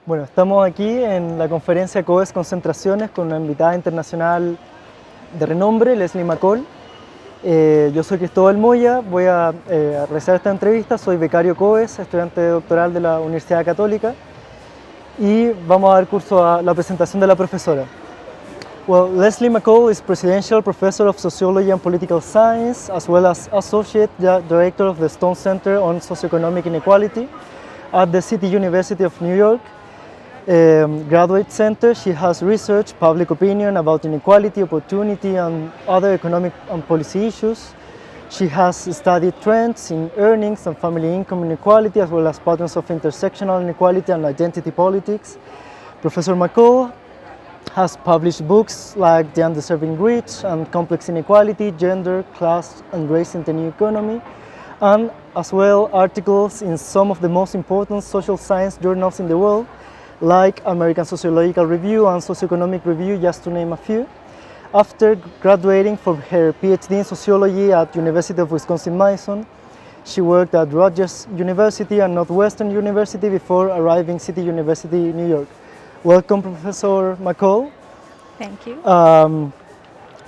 Bueno, estamos aquí en la conferencia COES Concentraciones con una invitada internacional de renombre, Leslie McCall. Yo soy Cristóbal Moya, voy a realizar esta entrevista, soy becario COES, estudiante doctoral de la Universidad Católica y vamos a dar curso a la presentación de la profesora. Well, Leslie McCall is Presidential Professor of Sociology and Political Science, as well as Associate Director of the Stone Center on Socioeconomic Inequality at the City University of New York. Graduate Center, she has researched public opinion about inequality, opportunity, and other economic and policy issues. She has studied trends in earnings and family income inequality, as well as patterns of intersectional inequality and identity politics. Professor McCall has published books like The Undeserving Rich and Complex Inequality, Gender, Class, and Race in the New Economy, and as well articles in some of the most important social science journals in the world, like American Sociological Review and Socioeconomic Review, just to name a few. After graduating from her PhD in sociology at University of Wisconsin-Madison, she worked at Rutgers University and Northwestern University before arriving City University, New York. Welcome, Professor McCall. Thank you.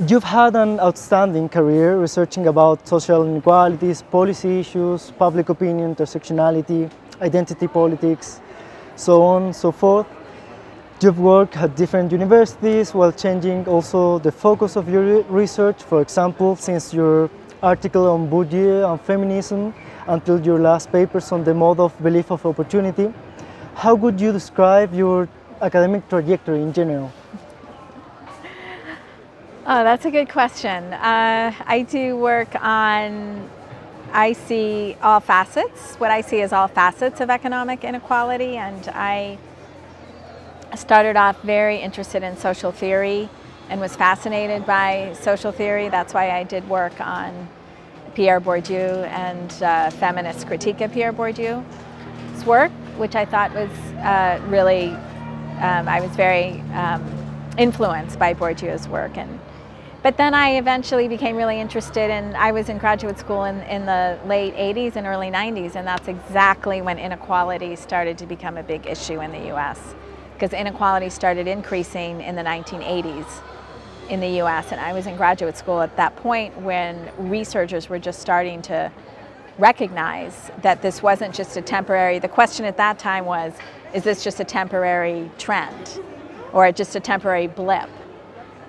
You've had an outstanding career researching about social inequalities, policy issues, public opinion, intersectionality, identity politics, so on and so forth. You've worked at different universities while changing also the focus of your research. For example, since your article on Bourdieu and feminism until your last papers on the mode of belief of opportunity. How would you describe your academic trajectory in general? Oh, that's a good question. I do work on, I see all facets. What I see is all facets of economic inequality, and I started off very interested in social theory and was fascinated by social theory. That's why I did work on Pierre Bourdieu and feminist critique of Pierre Bourdieu's work, which I thought was really, I was very influenced by Bourdieu's work. But then I eventually became really interested, and I was in graduate school in the late 80s and early 90s, and that's exactly when inequality started to become a big issue in the US, because inequality started increasing in the 1980s in the US, and I was in graduate school at that point when researchers were just starting to recognize that this wasn't just a temporary, the question at that time was, is this just a temporary trend or just a temporary blip?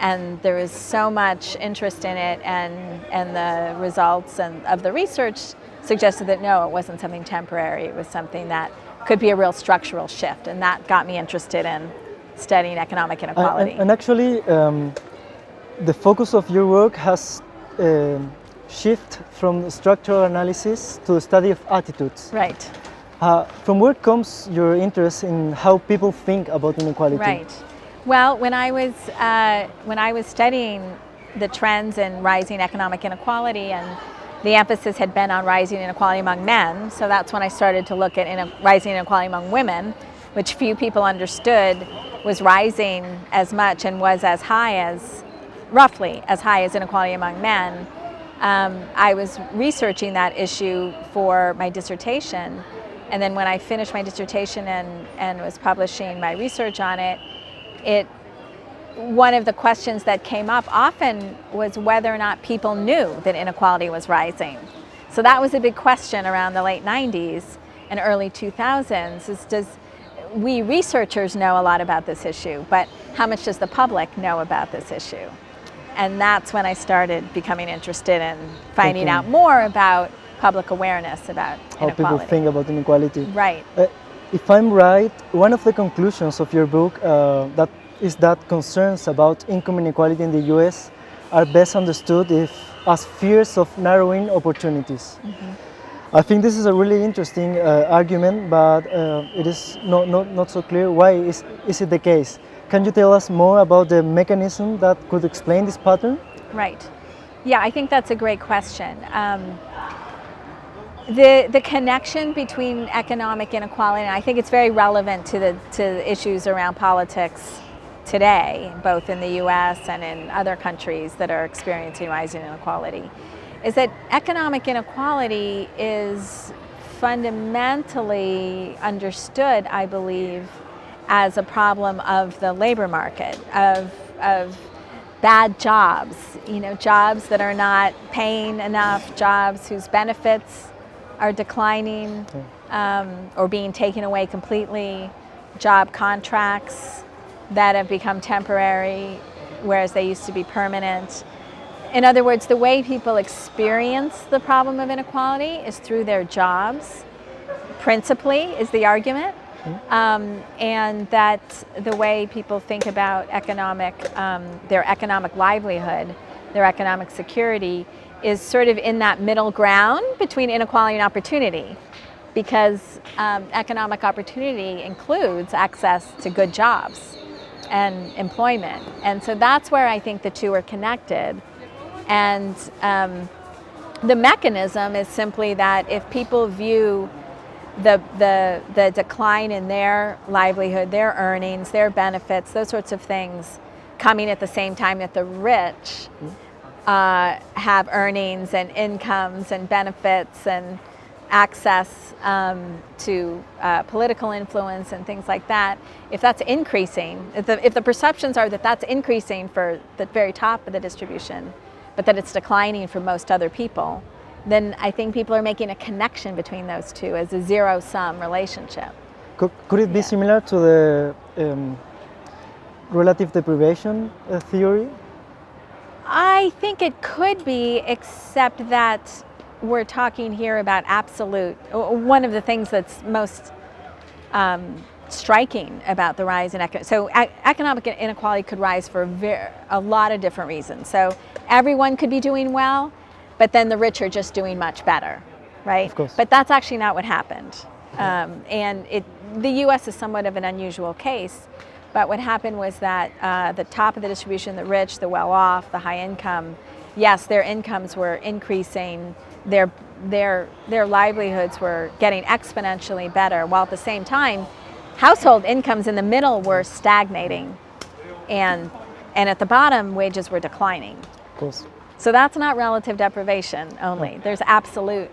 And there was so much interest in it, and the results of the research suggested that no, it wasn't something temporary, it was something that could be a real structural shift, and that got me interested in studying economic inequality. And actually, the focus of your work has shifted from structural analysis to the study of attitudes. Right. From where comes your interest in how people think about inequality? Right. Well, when I was studying the trends in rising economic inequality, and the emphasis had been on rising inequality among men, so that's when I started to look at rising inequality among women, which few people understood was rising as much and was as high as, roughly as high as inequality among men. I was researching that issue for my dissertation, and then when I finished my dissertation and was publishing my research on it, one of the questions that came up often was whether or not people knew that inequality was rising. So that was a big question around the late 90s and early 2000s, is we researchers know a lot about this issue, but how much does the public know about this issue? And that's when I started becoming interested in finding out more about public awareness about how inequality. People think about inequality. Right. If I'm right, one of the conclusions of your book is that concerns about income inequality in the US are best understood as fears of narrowing opportunities. Mm-hmm. I think this is a really interesting argument, but it is not so clear. Why is it the case? Can you tell us more about the mechanism that could explain this pattern? Right. Yeah, I think that's a great question. The connection between economic inequality, and I think it's very relevant to the issues around politics today, both in the US and in other countries that are experiencing rising inequality, is that economic inequality is fundamentally understood, I believe, as a problem of the labor market, of bad jobs, jobs that are not paying enough, jobs whose benefits are declining or being taken away completely, job contracts that have become temporary, whereas they used to be permanent. In other words, the way people experience the problem of inequality is through their jobs, principally, is the argument. And that the way people think about their economic livelihood, their economic security, is sort of in that middle ground between inequality and opportunity, because economic opportunity includes access to good jobs and employment. And so that's where I think the two are connected. And the mechanism is simply that if people view the decline in their livelihood, their earnings, their benefits, those sorts of things coming at the same time that the rich have earnings and incomes and benefits and access to political influence and things like that, if that's increasing, if the perceptions are that that's increasing for the very top of the distribution, but that it's declining for most other people, then I think people are making a connection between those two as a zero-sum relationship. Could it be similar to the relative deprivation theory? I think it could be, except that we're talking here about absolute. One of the things that's most striking about the rise in economic inequality could rise for a lot of different reasons. So everyone could be doing well, but then the rich are just doing much better, right? Of course. But that's actually not what happened. And the U.S. is somewhat of an unusual case, but what happened was that the top of the distribution, the rich, the well-off, the high income, yes, their incomes were increasing, their livelihoods were getting exponentially better, while at the same time, household incomes in the middle were stagnating, and at the bottom, wages were declining. Of course. So that's not relative deprivation only. There's absolute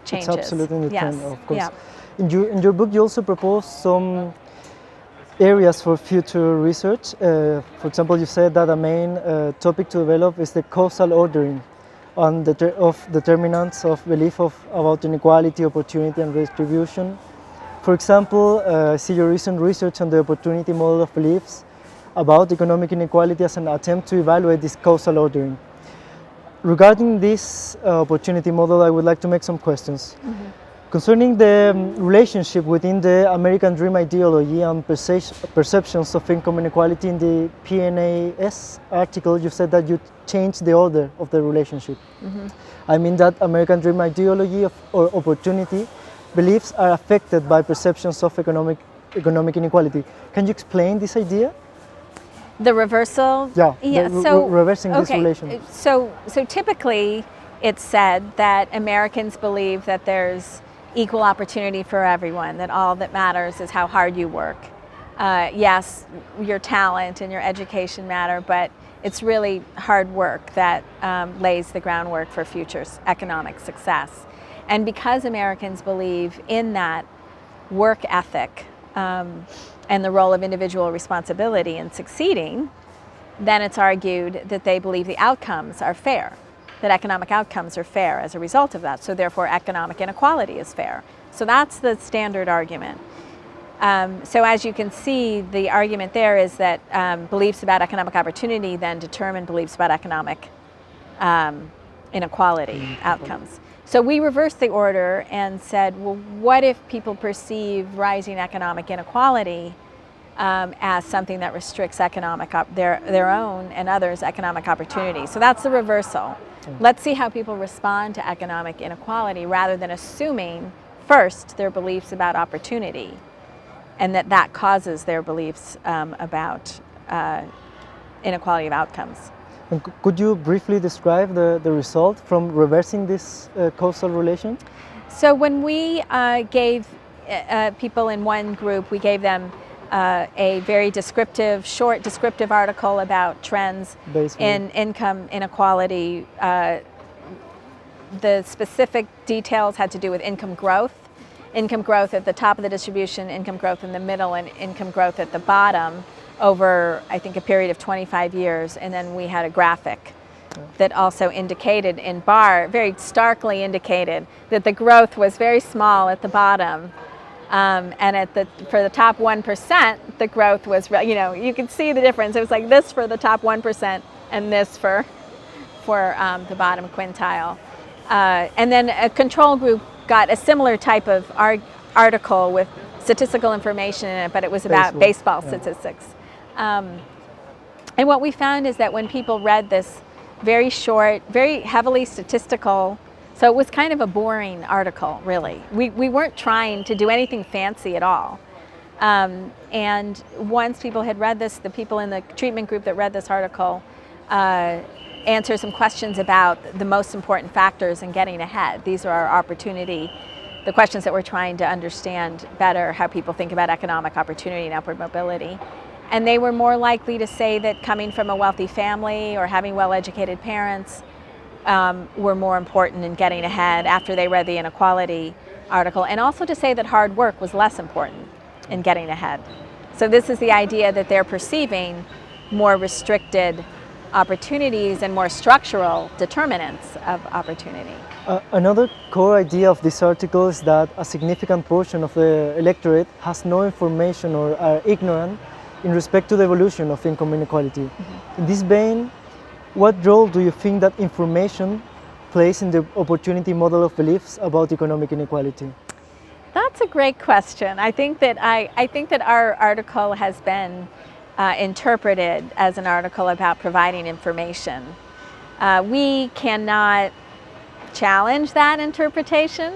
changes. It's absolute in the trend, of course. Yeah. In your book, you also propose some areas for future research. For example, you said that a main topic to develop is the causal ordering on of determinants of belief about inequality, opportunity, and redistribution. For example, I see your recent research on the opportunity model of beliefs about economic inequality as an attempt to evaluate this causal ordering. Regarding this opportunity model, I would like to make some questions. Concerning the relationship within the American Dream ideology and perceptions of income inequality, in the PNAS article, you said that you changed the order of the relationship. I mean that American Dream ideology or opportunity beliefs are affected by perceptions of economic inequality. Can you explain this idea? The reversal? Reversing this relation. So typically it's said that Americans believe that there's equal opportunity for everyone, that all that matters is how hard you work. Yes, your talent and your education matter, but it's really hard work that lays the groundwork for future economic success. And because Americans believe in that work ethic and the role of individual responsibility in succeeding, then it's argued that they believe the outcomes are fair, that economic outcomes are fair as a result of that. So therefore economic inequality is fair. So that's the standard argument. So as you can see, the argument there is that beliefs about economic opportunity then determine beliefs about economic inequality outcomes. So we reversed the order and said, well, what if people perceive rising economic inequality as something that restricts their own and others' economic opportunity? So that's the reversal. Let's see how people respond to economic inequality rather than assuming first their beliefs about opportunity and that causes their beliefs about inequality of outcomes. And could you briefly describe the result from reversing this causal relation? So when we gave people in one group, we gave them a very short descriptive article about trends in income inequality. The specific details had to do with income growth income growth at the top of the distribution, income growth in the middle, and income growth at the bottom over, I think, a period of 25 years. And then we had a graphic that also indicated in bar, very starkly indicated, that the growth was very small at the bottom. And for the top 1%, the growth was, you could see the difference. It was like this for the top 1% and this for the bottom quintile. And then a control group got a similar type of article with statistical information in it, but it was about baseball statistics. And what we found is that when people read this very short, very heavily statistical, so it was kind of a boring article, really. We weren't trying to do anything fancy at all. And once people had read this, the people in the treatment group that read this article answer some questions about the most important factors in getting ahead. These are our opportunity, the questions that we're trying to understand better, how people think about economic opportunity and upward mobility. And they were more likely to say that coming from a wealthy family or having well-educated parents were more important in getting ahead after they read the inequality article, and also to say that hard work was less important in getting ahead. So this is the idea that they're perceiving more restricted opportunities and more structural determinants of opportunity. Another core idea of this article is that a significant portion of the electorate has no information or are ignorant in respect to the evolution of income inequality. In this vein, what role do you think that information plays in the opportunity model of beliefs about economic inequality? That's a great question. I think that our article has been interpreted as an article about providing information. We cannot challenge that interpretation,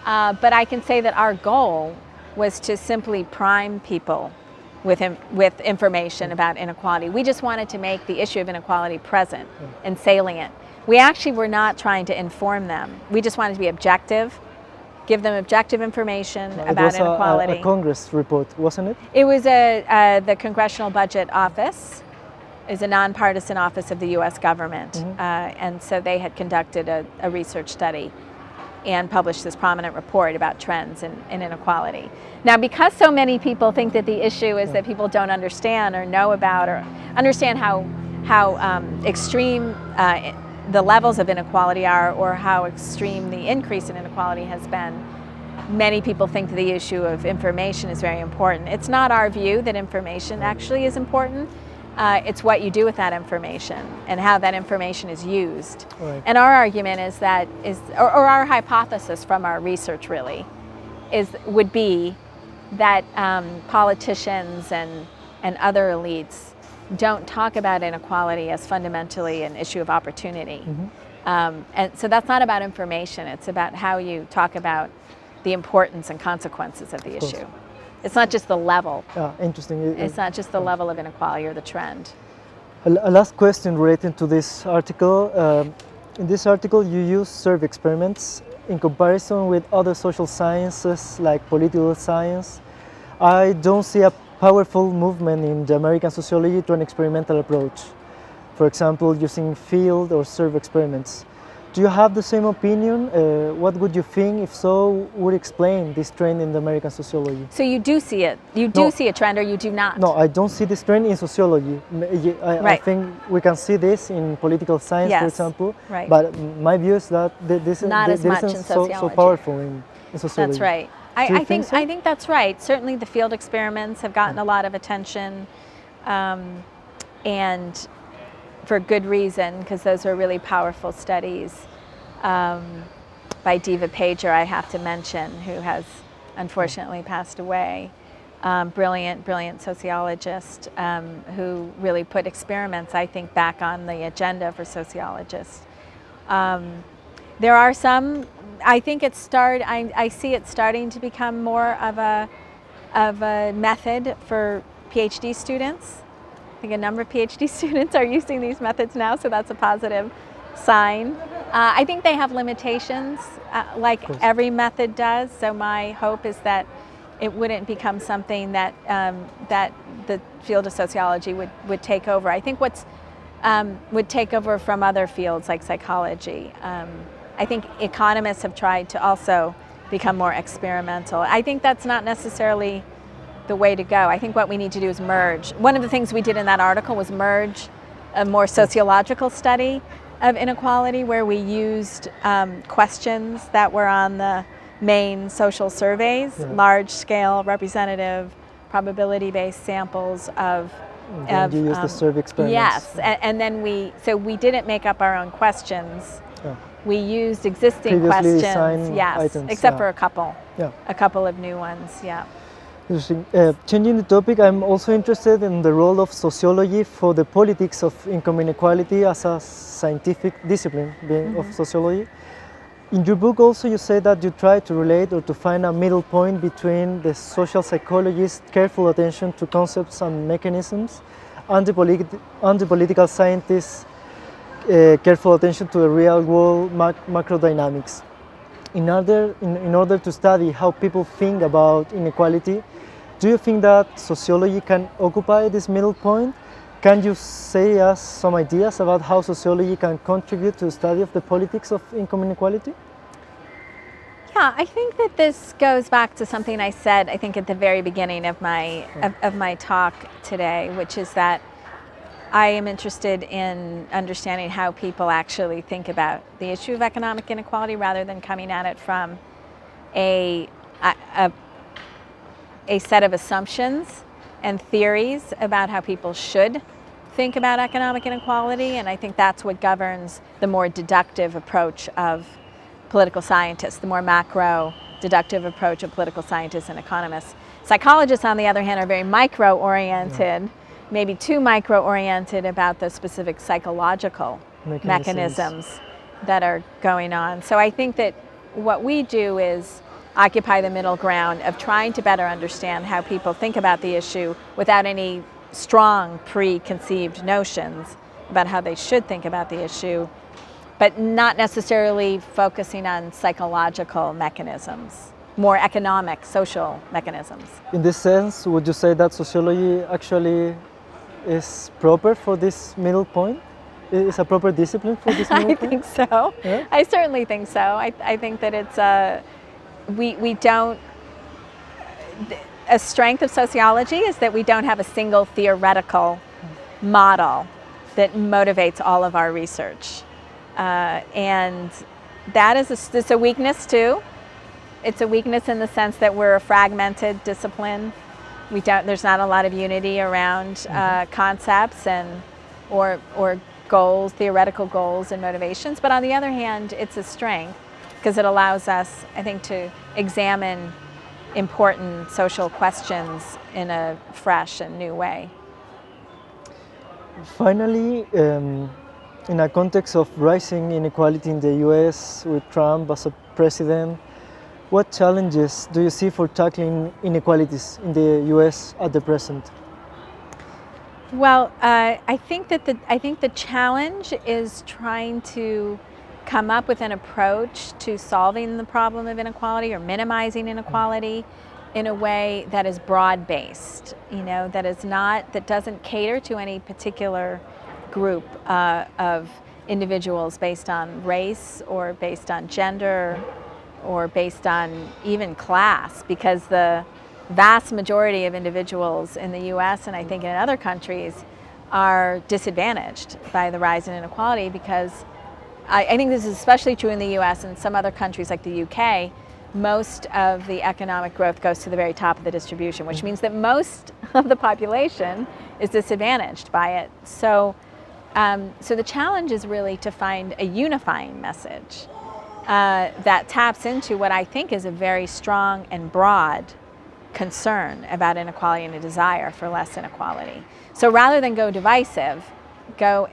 but I can say that our goal was to simply prime people with information about inequality. We just wanted to make the issue of inequality present and salient. We actually were not trying to inform them. We just wanted to be objective, give them objective information about inequality. It was a Congress report, wasn't it? It was the Congressional Budget Office is a nonpartisan office of the U.S. government, and so they had conducted a research study and published this prominent report about trends in inequality. Now, because so many people think that the issue is that people don't understand or know about or understand how extreme the levels of inequality are, or how extreme the increase in inequality has been, many people think that the issue of information is very important. It's not our view that information actually is important. It's what you do with that information and how that information is used. Right. And our argument or our hypothesis from our research really would be that politicians and other elites don't talk about inequality as fundamentally an issue of opportunity. And so that's not about information, it's about how you talk about the importance and consequences of the issue. It's not just the level. Interesting. It's not just the level of inequality or the trend. A last question related to this article. In this article, you use survey experiments in comparison with other social sciences like political science. I don't see a powerful movement in the American sociology to an experimental approach. For example, using field or survey experiments. Do you have the same opinion? What would you think, if so, would explain this trend in the American sociology? So you do see it? You do see a trend, or you do not? No, I don't see this trend in sociology. I think we can see this in political science, for example. Right. But my view is that this isn't so powerful in sociology. That's right. I think that's right. Certainly the field experiments have gotten a lot of attention, and for good reason, because those are really powerful studies by Diva Pager, I have to mention, who has unfortunately passed away. Brilliant sociologist who really put experiments, I think, back on the agenda for sociologists. There are some, I think I see it starting to become more of a method for PhD students. I think a number of PhD students are using these methods now, so that's a positive sign. I think they have limitations, like every method does, so my hope is that it wouldn't become something that that the field of sociology would take over. I think would take over from other fields like psychology. I think economists have tried to also become more experimental. I think that's not necessarily the way to go. I think what we need to do is merge. One of the things we did in that article was merge a more sociological study of inequality, where we used questions that were on the main social surveys, large-scale, representative, probability-based samples of. You used the survey experiments. Yes, and then we didn't make up our own questions. We used existing Previously questions, yes, items, except for a couple of new ones, Interesting. Changing the topic, I'm also interested in the role of sociology for the politics of income inequality as a scientific discipline of sociology. In your book also you say that you try to relate or to find a middle point between the social psychologist's careful attention to concepts and mechanisms and the political scientist's careful attention to the real world macro dynamics. In order to study how people think about inequality, do you think that sociology can occupy this middle point? Can you say us some ideas about how sociology can contribute to the study of the politics of income inequality? Yeah, I think that this goes back to something I said, I think at the very beginning of my talk today, which is that I am interested in understanding how people actually think about the issue of economic inequality rather than coming at it from a set of assumptions and theories about how people should think about economic inequality, and I think that's what governs the more deductive approach of political scientists, the more macro deductive approach of political scientists and economists. Psychologists, on the other hand, are very micro-oriented, maybe too micro-oriented about the specific psychological mechanisms that are going on. So I think that what we do is occupy the middle ground of trying to better understand how people think about the issue without any strong preconceived notions about how they should think about the issue, but not necessarily focusing on psychological mechanisms, more economic, social mechanisms. In this sense, would you say that sociology actually is proper for this middle point? Is a proper discipline for this middle point? I think so. Yeah? I certainly think so. I think that it's we don't, a strength of sociology is that we don't have a single theoretical model that motivates all of our research. And that is it's a weakness too. It's a weakness in the sense that we're a fragmented discipline. There's not a lot of unity around concepts or goals, theoretical goals and motivations. But on the other hand, it's a strength because it allows us, I think, to examine important social questions in a fresh and new way. Finally, in a context of rising inequality in the US with Trump as a president, what challenges do you see for tackling inequalities in the US at the present? Well, I think the challenge is trying to come up with an approach to solving the problem of inequality or minimizing inequality in a way that is broad-based, that doesn't cater to any particular group of individuals based on race or based on gender or based on even class, because the vast majority of individuals in the US and I think in other countries are disadvantaged by the rise in inequality, because I think this is especially true in the US and some other countries like the UK. Most of the economic growth goes to the very top of the distribution, which means that most of the population is disadvantaged by it. So the challenge is really to find a unifying message that taps into what I think is a very strong and broad concern about inequality and a desire for less inequality. So rather than go divisive, go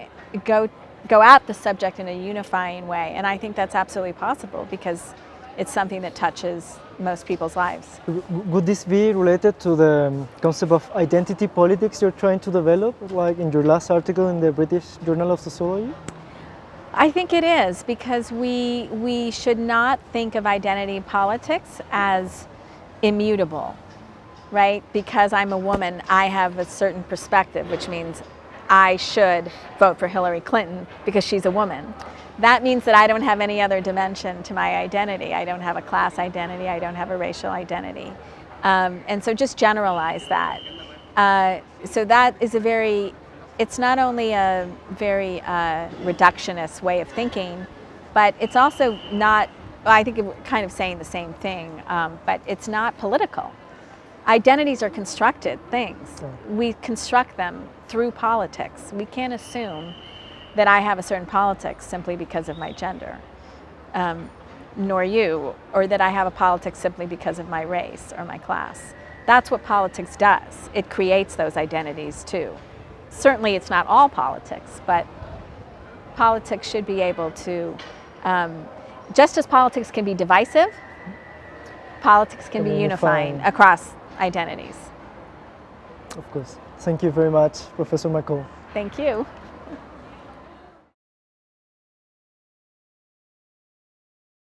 at the subject in a unifying way. And I think that's absolutely possible because it's something that touches most people's lives. Would this be related to the concept of identity politics you're trying to develop, like in your last article in the British Journal of Sociology? I think it is, because we should not think of identity politics as immutable, right? Because I'm a woman, I have a certain perspective, which means I should vote for Hillary Clinton because she's a woman. That means that I don't have any other dimension to my identity. I don't have a class identity. I don't have a racial identity. And so just generalize that. So that is a very, it's not only a very reductionist way of thinking, but it's also not, well, I think we're kind of saying the same thing, but it's not political. Identities are constructed things. We construct them through politics. We can't assume that I have a certain politics simply because of my gender, nor you, or that I have a politics simply because of my race or my class. That's what politics does. It creates those identities too. Certainly it's not all politics, but politics should be able to, just as politics can be divisive, politics can be unifying across identities. Of course. Thank you very much, Professor McCall. Thank you.